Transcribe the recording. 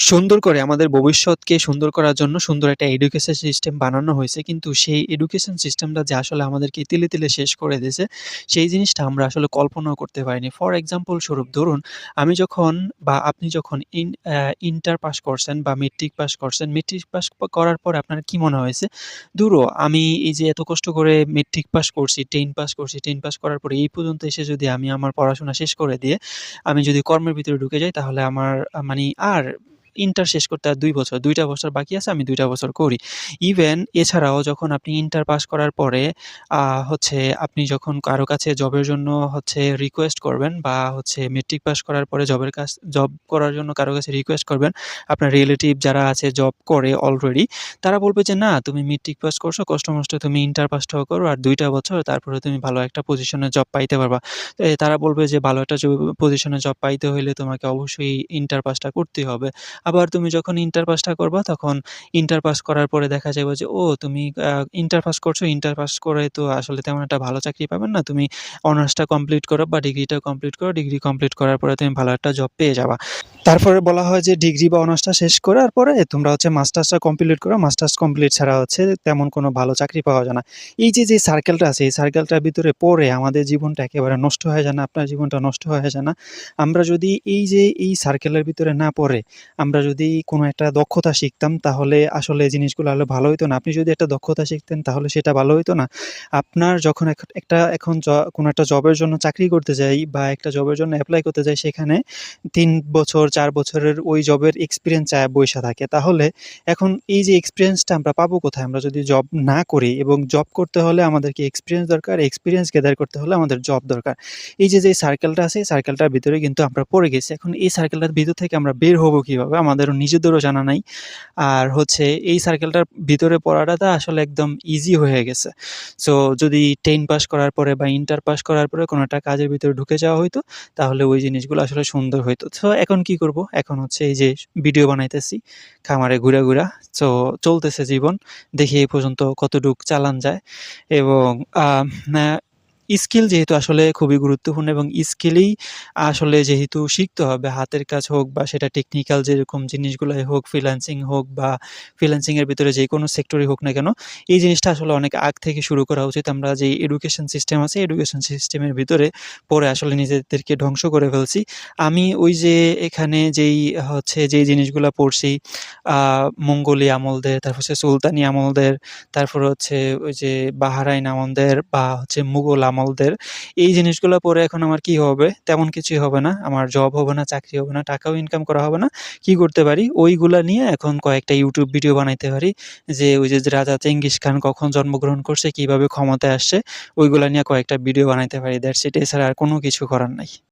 সুন্দর করে আমাদের ভবিষ্যৎকে সুন্দর করার জন্য সুন্দর একটা এডুকেশন সিস্টেম বানানো হয়েছে। কিন্তু সেই এডুকেশন সিস্টেমটা যে আসলে আমাদেরকে তিলে, তিলে শেষ করে দিয়েছে, সেই জিনিসটা আমরা আসলে কল্পনাও করতে পারিনি। ফর এক্সাম্পল স্বরূপ ধরুন, আমি যখন বা আপনি যখন ইন্টার পাস করছেন বা মেট্রিক পাস করছেন, মেট্রিক পাস করার পর আপনার কি মনে হয়েছে? ধুরো আমি এই যে এত কষ্ট করে মেট্রিক পাস করছি, 10 পাস করছি, 10 পাস করার পরে এই পর্যন্ত এসে যদি আমি আমার পড়াশোনা শেষ করে দিয়ে আমি যদি কর্মের ভিতরে ঢুকে যাই তাহলে আমার মানি আর ইন্টার শেষ করতে আর ২ বছর, ২ টা বছর বাকি আছে আমি ২ টা বছর করি। ইভেন এছাড়াও যখন আপনি ইন্টার পাস করার পরে আ হচ্ছে আপনি যখন কারো কাছে জবের জন্য হচ্ছে রিকোয়েস্ট করবেন বা হচ্ছে মেট্রিক পাস করার পরে জব করার জন্য কারো কাছে রিকোয়েস্ট করবেন, আপনার রিলেটিভ যারা আছে জব করে অলরেডি, তারা বলবে যে, "না, তুমি মেট্রিক পাস করছো, কষ্ট-মষ্ট তুমি ইন্টার পাসটাও করো আর ২ টা বছর তারপরে তুমি ভালো একটা পজিশনে জব পাইতে পারবা।" তারা বলবে যে, "ভালো একটা পজিশনে জব পাইতে হইলে তোমাকে অবশ্যই ইন্টার পাসটা করতেই হবে।" আবার তুমি যখন ইন্টার পাসটা করবা তখন ইন্টার পাস করার পরে দেখা যাবে যে, ও তুমি ইন্টার পাস করছো, ইন্টার পাস করে তো আসলে তেমন একটা ভালো চাকরি পাবেন না। তুমি অনার্সটা কমপ্লিট করো বা ডিগ্রিটা কমপ্লিট করো। ডিগ্রি কমপ্লিট করার পরে তুমি ভালো একটা জব পেয়ে যাবা। তারপরে বলা হয় যে ডিগ্রি বা অনার্সটা শেষ করার পরে তোমরা হচ্ছে মাস্টার্সটা কমপ্লিট করো। মাস্টার্স কমপ্লিট ছাড়া হচ্ছে তেমন কোনো ভালো চাকরি পাওয়া যায় না। এই যে সার্কেলটা আছে এই সার্কেলটার ভিতরে পড়ে আমাদের জীবনটা একেবারে নষ্ট হয়ে যায় না? আপনার জীবনটা নষ্ট হয়ে যায় না? আমরা যদি এই সার্কেলের ভিতরে না পড়ে আমরা যদি কোনো একটা দক্ষতা শিখতাম তাহলে আসলে জিনিসগুলো আরো ভালো হইতো না। আপনি যদি একটা দক্ষতা শিখতেন তাহলে সেটা ভালো হইতো না? আপনার যখন একটা এখন কোনো একটা জবের জন্য চাকরি করতে যাই বা একটা জবের জন্য এপ্লাই করতে যাই সেখানে ৩ বছর ৪ বছরের ওই জবের এক্সপেরিয়েন্স চায়া বইসা থাকে। তাহলে এখন এই যে এক্সপেরিয়েন্সটা আমরা পাবো কোথায়? আমরা যদি জব না করি এবং জব করতে হলে আমাদেরকে এক্সপেরিয়েন্স দরকার। এক্সপেরিয়েন্স গেদার করতে হলে আমাদের জব দরকার। এই যে সার্কেলটা আছে এই সার্কেলটার ভিতরে কিন্তু আমরা পড়ে গেছি। এখন এই সার্কেলটার ভিতর থেকে আমরা বের হবো কিভাবে? আমাদেরও নিজেদেরও জানা নাই। আর হচ্ছে এই সার্কেলটার ভিতরে পড়াটা আসলে একদম ইজি হয়ে গেছে। সো যদি 10 পাস করার পরে বা ইন্টার পাস করার পরে কোনো একটা কাজের ভিতরে ঢুকে যাওয়া হইতো, তাহলে ওই জিনিসগুলো আসলে সুন্দর হইতো। সো এখন কি করব? এখন হচ্ছে এই যে ভিডিও বানাইতেছি খামারে ঘুরা, ঘুরা। সো চলতেছে জীবন। দেখি এই পর্যন্ত কতটুক চালান যায় এবং আ ন্যা স্কিল যেহেতু আসলে খুবই গুরুত্বপূর্ণ এবং স্কিলই আসলে যেহেতু শিখতে হবে, হাতের কাজ হোক বা সেটা টেকনিক্যাল যেরকম জিনিসগুলাই হোক, ফ্রিল্যান্সিং হোক বা ফ্রিল্যান্সিং এর ভিতরে যেকোনো সেক্টরই হোক না কেন, এই জিনিসটা আসলে অনেক আগ থেকে শুরু করা উচিত। আমরা যেই এডুকেশন সিস্টেম আছে, এডুকেশন সিস্টেমের ভিতরে পড়ে আসলে নিজেদেরকে ধ্বংস করে ফেলছি। আমি ওই যে এখানে যেই জিনিসগুলা পড়ছি, আ মঙ্গোলীয় আমলদের, তারপর হচ্ছে সুলতানি আমলদের, তারপর হচ্ছে ওই যে বাহারাইন আমলদের বা হচ্ছে মুঘল আমলদের, এই জিনিসগুলা পড়ে এখন আমার কি হবে? তেমন কিছুই হবে না। আমার জব হবে না, চাকরি হবে না, টাকাও ইনকাম করা হবে না। কি করতে পারি? ওইগুলা নিয়ে এখন কয়েকটা YouTube ভিডিও বানাইতে পারি। যে ওই যে রাজা চেঙ্গিস খান কখন জন্মগ্রহণ করছে, কিভাবে ক্ষমতায় আসছে, ওইগুলা নিয়ে কয়েকটা ভিডিও বানাইতে পারি। That's it. এছাড়া আর কোনো কিছু করার নাই।